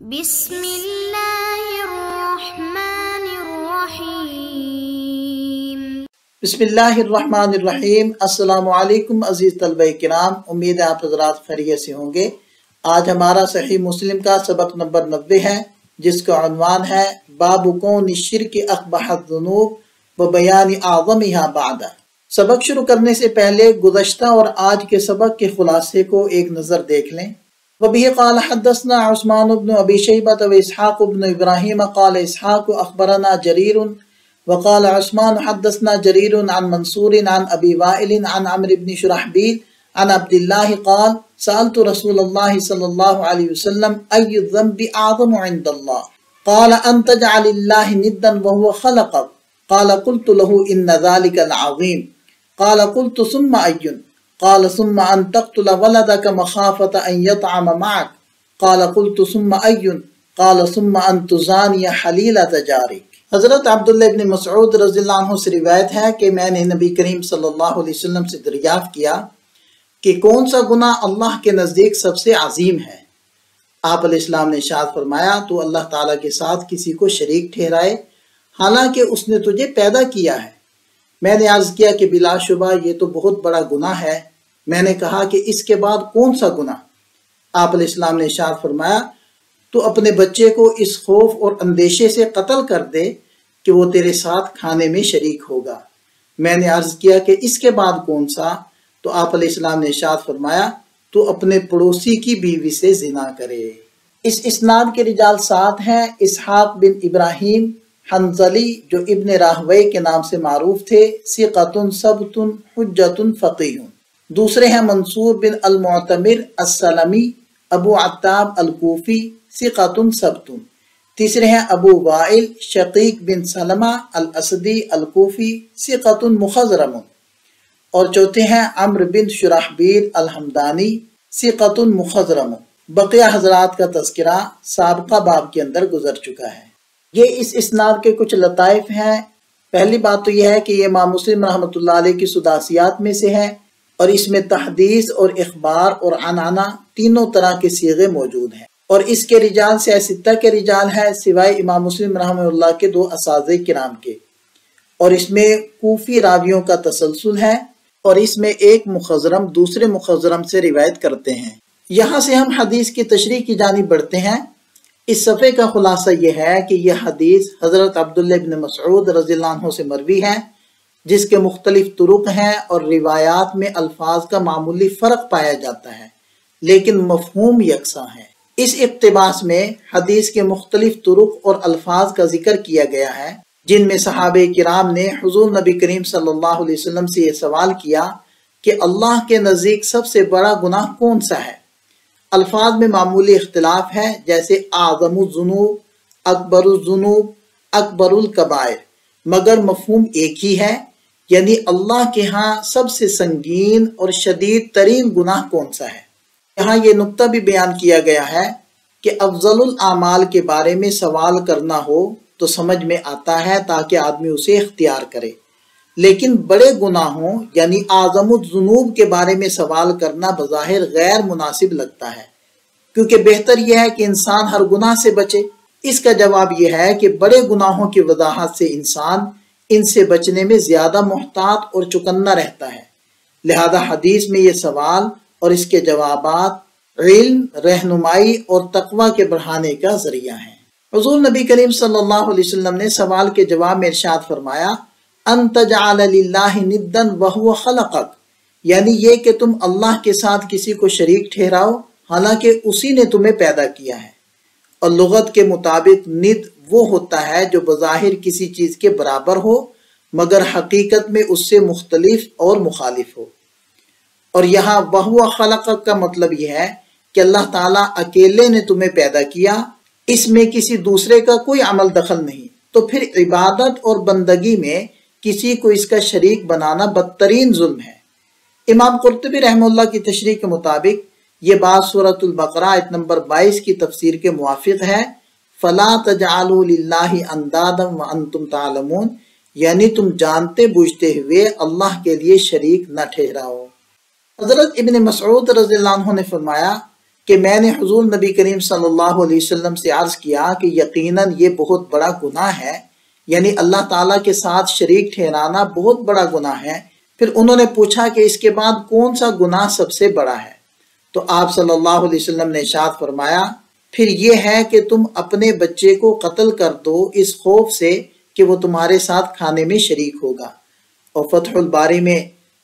بسم اللہ الرحمن الرحیم۔ بسم اللہ الرحمن الرحیم۔ السلام علیکم عزیز طلبہ کرام، امید ہے آپ حضرات خیریت سے ہوں گے۔ آج ہمارا صحیح مسلم کا سبق نمبر 90 ہے، جس کا عنوان ہے باب کون الشرک اقبح الذنوب و بیان اعظمها بعد۔ سبق شروع کرنے سے پہلے گزشتہ اور آج کے سبق کے خلاصے کو ایک نظر دیکھ لیں۔ وبه قال حدثنا عثمان بن ابي شيبة واسحاق بن ابراهيم قال اسحاق اخبرنا جرير وقال عثمان حدثنا جرير عن منصور عن ابي وائل عن عمرو بن شرحبيل عن عبد الله قال سألت رسول الله صلى الله عليه وسلم اي الذنب اعظم عند الله قال ان تجعل الله ندا وهو خلقك قال قلت له ان ذلك العظيم قال قلت ثم اي قال ثم ان تقتل ولدك مخافة ان يطعم معك قال قلت ثم اي قال ثم ان تزاني حليلة جارك۔ حضرت عبداللہ ابن مسعود رضی اللہ عنہ سے روایت ہے کہ میں نے نبی کریم صلی اللہ علیہ وسلم سے دریافت کیا کہ کون سا گناہ اللہ کے نزدیک سب سے عظیم ہے۔ آپ علیہ السلام نے ارشاد فرمایا تو اللہ تعالیٰ کے ساتھ کسی کو شریک ٹھہرائے حالانکہ اس نے تجھے پیدا کیا ہے۔ میں نے عرض کیا کہ بلا شبہ یہ تو بہت بڑا گناہ ہے۔ میں نے کہا کہ اس کے بعد کون سا گناہ؟ آپ علیہ السلام نے ارشاد فرمایا تو اپنے بچے کو اس خوف اور اندیشے سے قتل کر دے کہ وہ تیرے ساتھ کھانے میں شریک ہوگا۔ میں نے عرض کیا کہ اس کے بعد کون سا؟ تو آپ علیہ السلام نے ارشاد فرمایا تو اپنے پڑوسی کی بیوی سے زنا کرے۔ اس اسناد کے رجال 7 ہیں۔ اسحاق بن ابراہیم حنظلی جو ابن راہوی کے نام سے معروف تھے، ثقۃ ثبت حجۃ فقیہ۔ دوسرے ہیں منصور بن المعتمر السلمی ابو عتاب الکوفی ثقۃ ثبت۔ تیسرے ہیں ابو وائل شقیق بن سلمہ الاسدی الکوفی ثقۃ مخضرم۔ اور چوتھے ہیں عمرو بن شرحبیل الحمدانی ثقۃ مخضرم۔ بقیہ حضرات کا تذکرہ سابقہ باب کے اندر گزر چکا ہے۔ یہ اس اسناد کے کچھ لطائف ہیں۔ پہلی بات تو یہ ہے کہ یہ امام مسلم رحمۃ اللہ علیہ کی سداسیات میں سے ہے اور اس میں تحدیث اور اخبار اور عنعنہ تینوں طرح کے صیغے موجود ہیں، اور اس کے رجال سے ستہ کے رجال ہیں سوائے امام مسلم رحمہ اللہ کے 2 اساتذہ کرام کے، اور اس میں کوفی راویوں کا تسلسل ہے، اور اس میں ایک مخضرم دوسرے مخضرم سے روایت کرتے ہیں۔ یہاں سے ہم حدیث کی تشریح کی جانب بڑھتے ہیں۔ اس صفحے کا خلاصہ یہ ہے کہ یہ حدیث حضرت عبداللہ ابن مسعود رضی اللہ عنہ سے مروی ہے، جس کے مختلف طرق ہیں اور روایات میں الفاظ کا معمولی فرق پایا جاتا ہے، لیکن مفہوم یکساں ہے۔ اس اقتباس میں حدیث کے مختلف طرق اور الفاظ کا ذکر کیا گیا ہے، جن میں صحابہ کرام نے حضور نبی کریم صلی اللہ علیہ وسلم سے یہ سوال کیا کہ اللہ کے نزدیک سب سے بڑا گناہ کون سا ہے۔ الفاظ میں معمولی اختلاف ہے، جیسے اعظم الذنوب، اکبر الذنوب، اکبر الکبائر، مگر مفہوم ایک ہی ہے، یعنی اللہ کے ہاں سب سے سنگین اور شدید ترین گناہ کون سا ہے۔ یہاں یہ نقطہ بھی بیان کیا گیا ہے کہ افضل الاعمال کے بارے میں سوال کرنا ہو تو سمجھ میں آتا ہے تاکہ آدمی اسے اختیار کرے، لیکن بڑے گناہوں یعنی اعظم الذنوب کے بارے میں سوال کرنا بظاہر غیر مناسب لگتا ہے، کیونکہ بہتر یہ ہے کہ انسان ہر گناہ سے بچے۔ اس کا جواب یہ ہے کہ بڑے گناہوں کی وضاحت سے انسان ان سے بچنے میں زیادہ محتاط اور چکنا رہتا ہے، لہذا حدیث میں یہ سوال اور اس کے جوابات علم، رہنمائی اور تقوی کے بڑھانے کا ذریعہ ہیں۔ حضور نبی کریم صلی اللہ علیہ وسلم نے سوال کے جواب میں ارشاد فرمایا ان تجعل للہ ندا وہو خلقک، یعنی یہ کہ تم اللہ کے ساتھ کسی کو شریک ٹھہراؤ حالانکہ اسی نے تمہیں پیدا کیا ہے۔ اور لغت کے مطابق ند وہ ہوتا ہے جو بظاہر کسی چیز کے برابر ہو مگر حقیقت میں اس سے مختلف اور مخالف ہو۔ اور یہاں وہو خلقک کا مطلب یہ ہے کہ اللہ تعالیٰ اکیلے نے تمہیں پیدا کیا، اس میں کسی دوسرے کا کوئی عمل دخل نہیں، تو پھر عبادت اور بندگی میں کسی کو اس کا شریک بنانا بدترین ظلم ہے۔ امام قرطبی رحمہ اللہ کی تشریح کے مطابق یہ بات سورۃ البقرہ آیت نمبر 22 کی تفسیر کے موافق ہے، فَلَا تَجْعَلُوا لِلَّهِ أَنْدَادًا وَأَنْتُمْ تَعْلَمُونَ، یعنی تم جانتے بوجھتے ہوئے اللہ کے لیے شریک نہ ٹھہراؤ۔ حضرت ابن مسعود رضی اللہ عنہ نے فرمایا کہ میں نے حضور نبی کریم صلی اللہ علیہ وسلم سے عرض کیا کہ یقیناً یہ بہت بڑا گناہ ہے، یعنی اللہ تعالیٰ کے ساتھ شریک ٹھہرانا بہت بڑا گناہ ہے۔ پھر انہوں نے پوچھا کہ اس کے بعد کون سا گناہ سب سے بڑا ہے؟ تو آپ صلی اللہ علیہ وسلم نے ارشاد فرمایا پھر یہ ہے کہ تم اپنے بچے کو قتل کر دو اس خوف سے کہ وہ تمہارے ساتھ کھانے میں شریک ہوگا۔ اور فتح الباری میں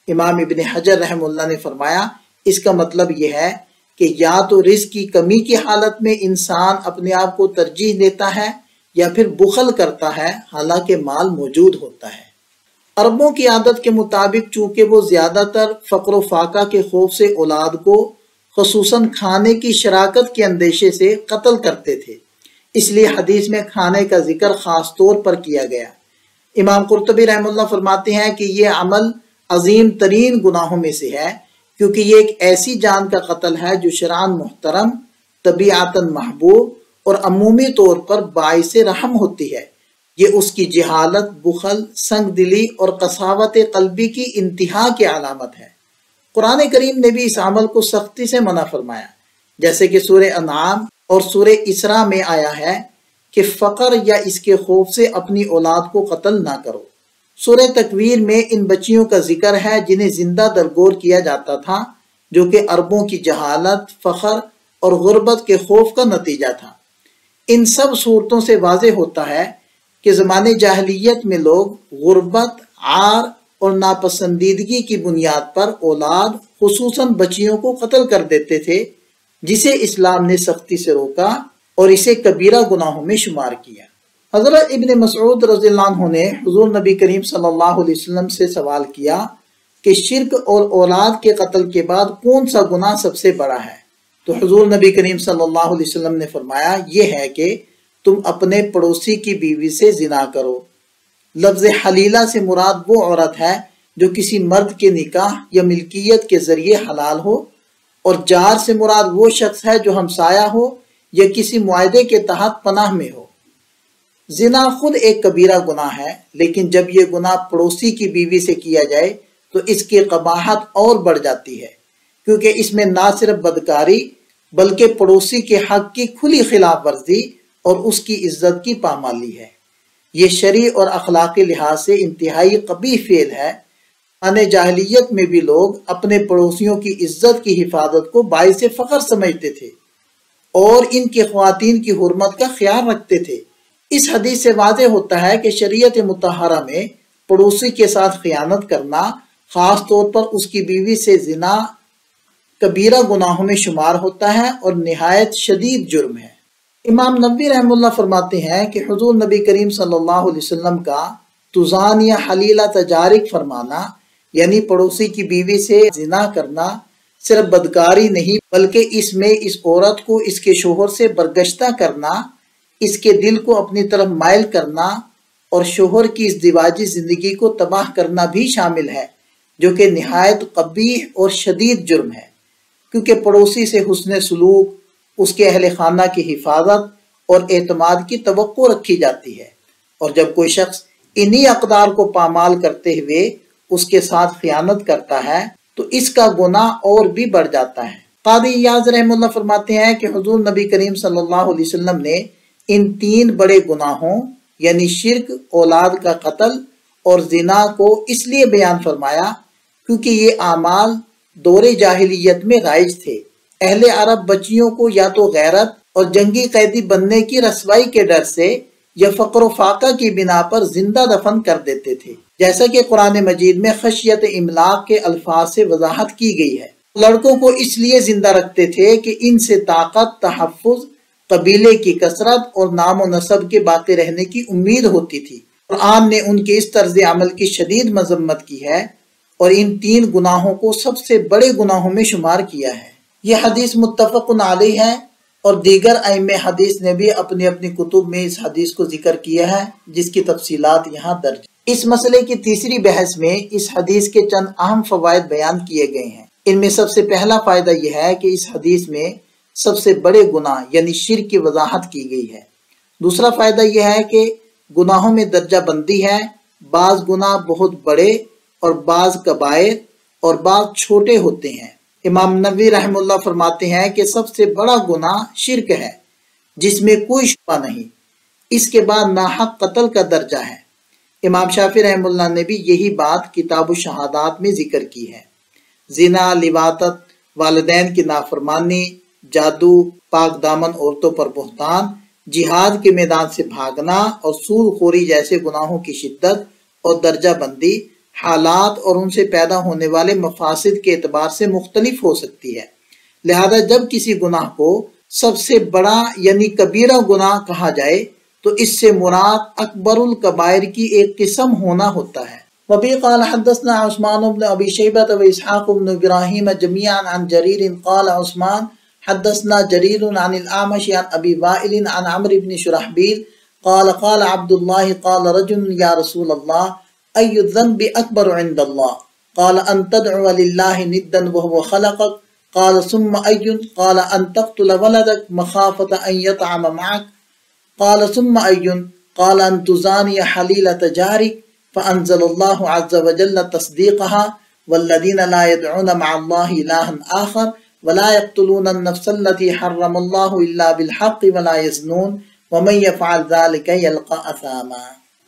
امام ابن حجر رحمہ اللہ نے فرمایا اس کا مطلب یہ ہے کہ یا تو رزق کی کمی کی حالت میں انسان اپنے آپ کو ترجیح دیتا ہے یا پھر بخل کرتا ہے حالانکہ مال موجود ہوتا ہے۔ عربوں کی عادت کے مطابق چونکہ وہ زیادہ تر فقر و فاقہ کے خوف سے اولاد کو خصوصاً کھانے کی شراکت کے اندیشے سے قتل کرتے تھے، اس لیے حدیث میں کھانے کا ذکر خاص طور پر کیا گیا۔ امام قرطبی رحمہ اللہ فرماتے ہیں کہ یہ عمل عظیم ترین گناہوں میں سے ہے، کیونکہ یہ ایک ایسی جان کا قتل ہے جو شرعاً محترم، طبیعتاً محبوب اور عمومی طور پر باعث رحم ہوتی ہے۔ یہ اس کی جہالت، بخل، سنگ دلی اور قساوت قلبی کی انتہا کی علامت ہے۔ قرآن کریم نے بھی اس عمل کو سختی سے منع فرمایا، جیسے کہ سورہ انعام اور سورہ اسراء میں آیا ہے کہ فقر یا اس کے خوف سے اپنی اولاد کو قتل نہ کرو۔ سورہ تکویر میں ان بچیوں کا ذکر ہے جنہیں زندہ درگور کیا جاتا تھا، جو کہ عربوں کی جہالت، فخر اور غربت کے خوف کا نتیجہ تھا۔ ان سب صورتوں سے واضح ہوتا ہے کہ زمانے جاہلیت میں لوگ غربت، عار اور ناپسندیدگی کی بنیاد پر اولاد خصوصاً بچیوں کو قتل کر دیتے تھے، جسے اسلام نے سختی سے روکا اور اسے کبیرہ گناہوں میں شمار کیا۔ حضرت ابن مسعود رضی اللہ عنہ نے حضور نبی کریم صلی اللہ علیہ وسلم سے سوال کیا کہ شرک اور اولاد کے قتل کے بعد کون سا گناہ سب سے بڑا ہے؟ تو حضور نبی کریم صلی اللہ علیہ وسلم نے فرمایا یہ ہے کہ تم اپنے پڑوسی کی بیوی سے زنا کرو۔ لفظ حلیلہ سے مراد وہ عورت ہے جو کسی مرد کے نکاح یا ملکیت کے ذریعے حلال ہو، اور جار سے مراد وہ شخص ہے جو ہمسایہ ہو یا کسی معاہدے کے تحت پناہ میں ہو۔ زنا خود ایک کبیرہ گناہ ہے، لیکن جب یہ گناہ پڑوسی کی بیوی سے کیا جائے تو اس کی قباحت اور بڑھ جاتی ہے، کیونکہ اس میں نہ صرف بدکاری بلکہ پڑوسی کے حق کی کھلی خلاف ورزی اور اس کی عزت کی پامالی ہے۔ یہ شرعی اور اخلاقی لحاظ سے انتہائی قبیح فعل ہے۔ جاہلیت میں بھی لوگ اپنے پڑوسیوں کی عزت کی حفاظت کو باعث فخر سمجھتے تھے اور ان کی خواتین کی حرمت کا خیال رکھتے تھے۔ اس حدیث سے واضح ہوتا ہے کہ شریعت مطہرہ میں پڑوسی کے ساتھ خیانت کرنا، خاص طور پر اس کی بیوی سے زنا، کبیرہ گناہوں میں شمار ہوتا ہے اور نہایت شدید جرم ہے۔ امام نووی رحمہ اللہ فرماتے ہیں کہ حضور نبی کریم صلی اللہ علیہ وسلم کا تزان یا حلیلہ تجارک فرمانا، یعنی پڑوسی کی بیوی سے زنا کرنا، صرف بدکاری نہیں بلکہ اس میں اس عورت کو اس کے شوہر سے برگشتہ کرنا، اس کے دل کو اپنی طرف مائل کرنا اور شوہر کی اس ازدواجی زندگی کو تباہ کرنا بھی شامل ہے، جو کہ نہایت قبیح اور شدید جرم ہے، کیونکہ پڑوسی سے حسن سلوک، اس کے اہل خانہ کی حفاظت اور اعتماد کی توقع رکھی جاتی ہے، اور جب کوئی شخص انہی اقدار کو پامال کرتے ہوئے اس کے ساتھ خیانت کرتا ہے تو اس کا گناہ اور بھی بڑھ جاتا ہے۔ قاضی ایاز رحمہ اللہ فرماتے ہیں کہ حضور نبی کریم صلی اللہ علیہ وسلم نے ان تین بڑے گناہوں یعنی شرک، اولاد کا قتل اور زنا کو اس لیے بیان فرمایا کیونکہ یہ اعمال دور جاہلیت میں رائج تھے۔ اہل عرب بچیوں کو یا تو غیرت اور جنگی قیدی بننے کی رسوائی کے ڈر سے یا فقر و فاقہ کی بنا پر زندہ دفن کر دیتے تھے، جیسا کہ قرآن مجید میں خشیت املاق کے الفاظ سے وضاحت کی گئی ہے۔ لڑکوں کو اس لیے زندہ رکھتے تھے کہ ان سے طاقت، تحفظ، قبیلے کی کثرت اور نام و نسب کے باقی رہنے کی امید ہوتی تھی۔ قرآن نے ان کے اس طرز عمل کی شدید مذمت کی ہے اور ان تین گناہوں کو سب سے بڑے گناہوں میں شمار کیا ہے۔ یہ حدیث متفق علیہ ہے اور دیگر ائمہ حدیث نے بھی اپنی اپنی کتب میں اس حدیث کو ذکر کیا ہے، جس کی تفصیلات یہاں درج۔ اس مسئلے کی تیسری بحث میں اس حدیث کے چند اہم فوائد بیان کیے گئے ہیں۔ ان میں سب سے پہلا فائدہ یہ ہے کہ اس حدیث میں سب سے بڑے گناہ یعنی شرک کی وضاحت کی گئی ہے۔ دوسرا فائدہ یہ ہے کہ گناہوں میں درجہ بندی ہے، بعض گناہ بہت بڑے اور بعض کبائر اور بعض چھوٹے ہوتے ہیں۔ امام نووی رحم اللہ فرماتے ہیں کہ سب سے بڑا گناہ شرک ہے جس میں کوئی شبہ نہیں، اس کے بعد ناحق قتل کا درجہ ہے۔ امام شافعی رحم اللہ نے بھی یہی بات کتاب الشہادات میں ذکر کی ہے۔ زنا، لواطت، والدین کی نافرمانی، جادو، پاک دامن عورتوں پر بہتان، جہاد کے میدان سے بھاگنا اور سود خوری جیسے گناہوں کی شدت اور درجہ بندی حالات اور ان سے پیدا ہونے والے مفاسد کے اعتبار سے مختلف ہو سکتی ہے۔ لہذا جب کسی گناہ کو سب سے بڑا یعنی کبیرہ گناہ کہا جائے تو اس سے مراد اکبر الکبائر کی ایک قسم ہونا ہوتا ہے۔ وبی قال حدثنا عثمان بن ابی شیبہ و اسحاق بن ابراہیم جميعا عن جریر قال عثمان حدثنا جریر عن الاعمش عن ابی وائل عن عمرو بن شرحبیل قال قال عبد الله قال رجل یا رسول اللہ ای الذنب اکبر عند اللہ قال ان تدعو للہ ندا وهو خلقك قال ثم ای قال ان تقتل ولدك مخافة ان يطعم معك قال ثم ای قال ان تزانی حلیلة جارك فانزل اللہ عز وجل تصدیقها والذین لا يدعون مع اللہ الها آخر ولا يقتلون النفس التي حرم الله الا بالحق ولا يزنون ومن يفعل ذلك يلقى اثاما۔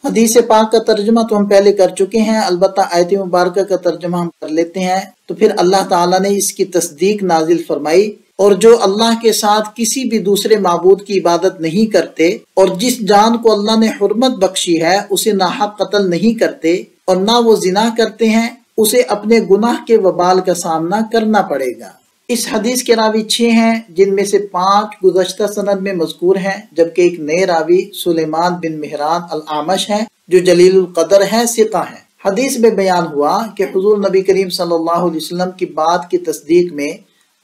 حدیث پاک کا ترجمہ تو ہم پہلے کر چکے ہیں، البتہ آیت مبارکہ کا ترجمہ ہم کر لیتے ہیں۔ تو پھر اللہ تعالیٰ نے اس کی تصدیق نازل فرمائی، اور جو اللہ کے ساتھ کسی بھی دوسرے معبود کی عبادت نہیں کرتے اور جس جان کو اللہ نے حرمت بخشی ہے اسے ناحق قتل نہیں کرتے اور نہ وہ زنا کرتے ہیں، اسے اپنے گناہ کے وبال کا سامنا کرنا پڑے گا۔ اس حدیث کے راوی 6 ہیں، جن میں سے 5 گزشتہ سند میں مذکور ہیں، جبکہ ایک نئے راوی سلیمان بن مہران الاعمش ہیں جو جلیل القدر ہیں، ثقہ ہیں۔ حدیث میں بیان ہوا کہ حضور نبی کریم صلی اللہ علیہ وسلم کی بات کی تصدیق میں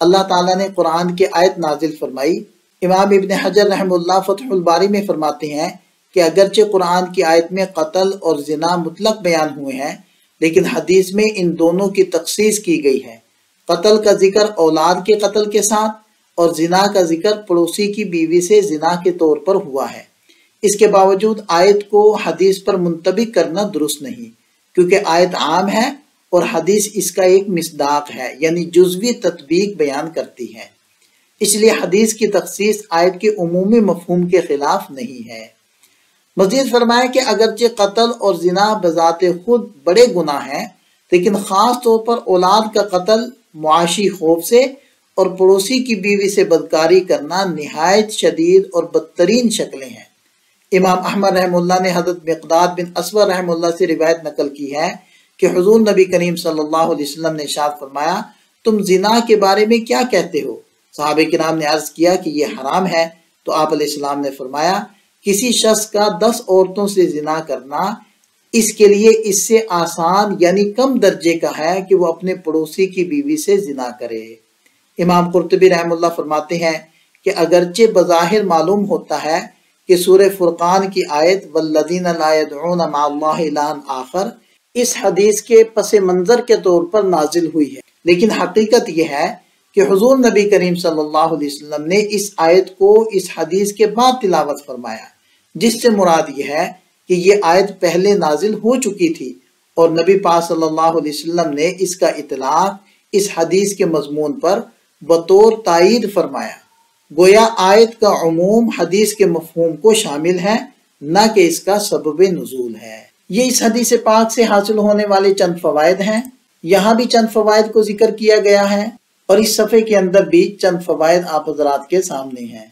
اللہ تعالیٰ نے قرآن کی آیت نازل فرمائی۔ امام ابن حجر رحم اللہ فتح الباری میں فرماتے ہیں کہ اگرچہ قرآن کی آیت میں قتل اور زنا مطلق بیان ہوئے ہیں، لیکن حدیث میں ان دونوں کی تخصیص کی گئی ہے۔ قتل کا ذکر اولاد کے قتل کے ساتھ اور زنا کا ذکر پڑوسی کی بیوی سے زنا کے طور پر ہوا ہے۔ اس کے باوجود آیت کو حدیث پر منطبق کرنا درست نہیں، کیونکہ آیت عام ہے اور حدیث اس کا ایک مصداق ہے، یعنی جزوی تطبیق بیان کرتی ہے۔ اس لیے حدیث کی تخصیص آیت کے عمومی مفہوم کے خلاف نہیں ہے۔ مزید فرمایا کہ اگرچہ قتل اور زنا بذات خود بڑے گناہ ہیں، لیکن خاص طور پر اولاد کا قتل معاشی خوف سے اور پڑوسی کی بیوی سے بدکاری کرنا نہایت شدید اور بدترین شکلیں ہیں۔ امام احمد رحم اللہ نے حضرت مقداد بن اسود رحم اللہ سے روایت نقل کی ہے کہ حضور نبی کریم صلی اللہ علیہ وسلم نے ارشاد فرمایا، تم زنا کے بارے میں کیا کہتے ہو؟ صحابہ کرام نے عرض کیا کہ یہ حرام ہے، تو آپ علیہ السلام نے فرمایا، کسی شخص کا 10 عورتوں سے زنا کرنا اس کے لیے اس سے آسان یعنی کم درجے کا ہے کہ وہ اپنے پڑوسی کی بیوی سے زنا کرے۔ امام قرطبی رحم اللہ فرماتے ہیں کہ اگرچہ بظاہر معلوم ہوتا ہے کہ سورہ فرقان کی آیت والذین لا يدعون مع اللہ الہا آخر اس حدیث کے پس منظر کے طور پر نازل ہوئی ہے، لیکن حقیقت یہ ہے کہ حضور نبی کریم صلی اللہ علیہ وسلم نے اس آیت کو اس حدیث کے بعد تلاوت فرمایا، جس سے مراد یہ ہے کہ یہ آیت پہلے نازل ہو چکی تھی اور نبی پاک صلی اللہ علیہ وسلم نے اس کا اطلاق اس حدیث کے مضمون پر بطور تائید فرمایا۔ گویا آیت کا عموم حدیث کے مفہوم کو شامل ہے، نہ کہ اس کا سبب نزول ہے۔ یہ اس حدیث پاک سے حاصل ہونے والے چند فوائد ہیں۔ یہاں بھی چند فوائد کو ذکر کیا گیا ہے اور اس صفحے کے اندر بھی چند فوائد آپ حضرات کے سامنے ہیں۔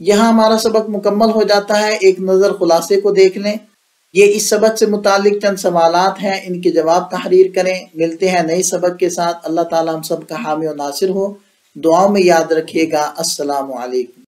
یہاں ہمارا سبق مکمل ہو جاتا ہے۔ ایک نظر خلاصے کو دیکھ لیں۔ یہ اس سبق سے متعلق چند سوالات ہیں، ان کے جواب تحریر کریں۔ ملتے ہیں نئے سبق کے ساتھ۔ اللہ تعالی ہم سب کا حامی و ناصر ہو۔ دعاؤں میں یاد رکھیے گا۔ السلام علیکم۔